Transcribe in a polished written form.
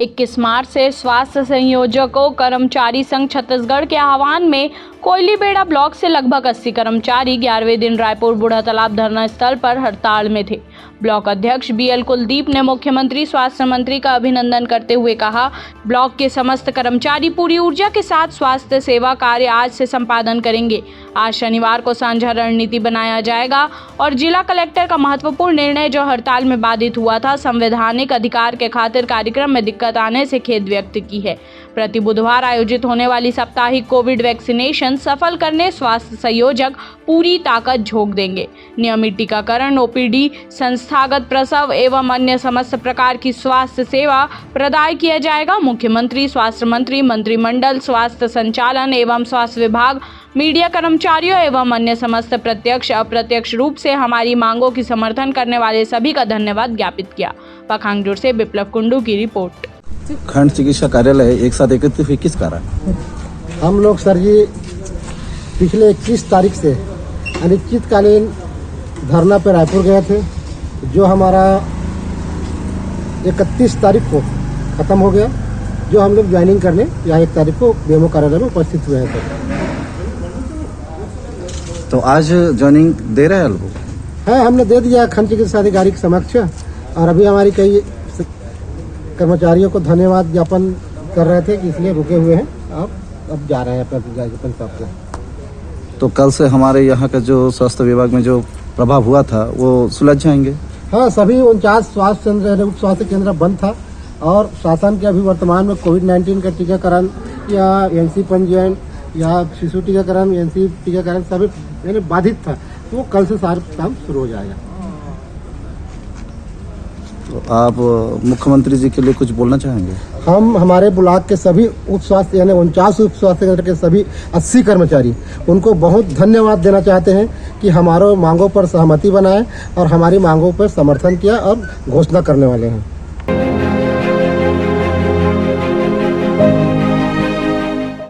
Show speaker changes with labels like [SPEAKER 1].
[SPEAKER 1] 21 मार्च से स्वास्थ्य संयोजकों कर्मचारी संघ छत्तीसगढ़ के आह्वान में कोयलीबेड़ा ब्लॉक से लगभग 80 कर्मचारी 11वें दिन रायपुर बूढ़ा तालाब धरना स्थल पर हड़ताल में थे। ब्लॉक अध्यक्ष BL कुलदीप ने मुख्यमंत्री स्वास्थ्य मंत्री का अभिनंदन करते हुए कहा, ब्लॉक के समस्त कर्मचारी पूरी ऊर्जा के साथ स्वास्थ्य सेवा कार्य आज से संपादन करेंगे। आज शनिवार को साझा रणनीति बनाया जाएगा और जिला कलेक्टर का महत्वपूर्ण निर्णय जो हड़ताल में बाधित हुआ था, संवैधानिक अधिकार के खातिर कार्यक्रम में दिक्कत आने से खेद व्यक्त की है। प्रति बुधवार आयोजित होने वाली साप्ताहिक कोविड वैक्सीनेशन सफल करने स्वास्थ्य संयोजक पूरी ताकत झोंक देंगे। नियमित टीकाकरण, OPD, संस्थागत प्रसव एवं अन्य समस्त प्रकार की स्वास्थ्य सेवा प्रदान किया जाएगा। मुख्यमंत्री, स्वास्थ्य मंत्री, मंत्रिमंडल, स्वास्थ्य संचालन एवं स्वास्थ्य विभाग, मीडिया कर्मचारियों एवं अन्य समस्त प्रत्यक्ष अप्रत्यक्ष रूप से हमारी मांगों की समर्थन करने वाले सभी का धन्यवाद ज्ञापित किया। पखांजूर से बिप्लव कुंडू की रिपोर्ट।
[SPEAKER 2] खंड चिकित्सा कार्यालय एक साथ एकत्रित हुए किस कारण?
[SPEAKER 3] हम लोग सर जी पिछले 21 तारीख से अनिश्चितकालीन धरना पर रायपुर गए थे, जो हमारा 31 तारीख को ख़त्म हो गया, जो हम लोग ज्वाइनिंग करने यहाँ 1 तारीख को BMO कार्यालय में उपस्थित हुए थे।
[SPEAKER 2] तो आज ज्वाइनिंग दे रहे हैं लोग?
[SPEAKER 3] हाँ, हमने दे दिया खंड चिकित्सा अधिकारी के समक्ष, और अभी हमारी कई कर्मचारियों को धन्यवाद ज्ञापन कर रहे थे कि इसलिए रुके हुए हैं। अब जा रहे हैं अपने साहब से।
[SPEAKER 2] तो कल से हमारे यहाँ का जो स्वास्थ्य विभाग में जो प्रभाव हुआ था वो सुलझ जाएंगे?
[SPEAKER 3] हाँ, सभी 49 स्वास्थ्य केंद्र, उप स्वास्थ्य केंद्र बंद था और शासन के अभी वर्तमान में कोविड-19 का टीकाकरण या NC पंजीयन या शिशु टीकाकरण, NC टीकाकरण सभी यानी बाधित था, तो वो कल से सारा काम शुरू हो जाएगा।
[SPEAKER 2] तो आप मुख्यमंत्री जी के लिए कुछ बोलना चाहेंगे?
[SPEAKER 3] हम हमारे ब्लॉक के सभी उप स्वास्थ्य यानी 49 उप स्वास्थ्य केंद्र के सभी 80 कर्मचारी, उनको बहुत धन्यवाद देना चाहते हैं कि हमारे मांगों पर सहमति बनाए और हमारी मांगों पर समर्थन किया और घोषणा करने वाले हैं।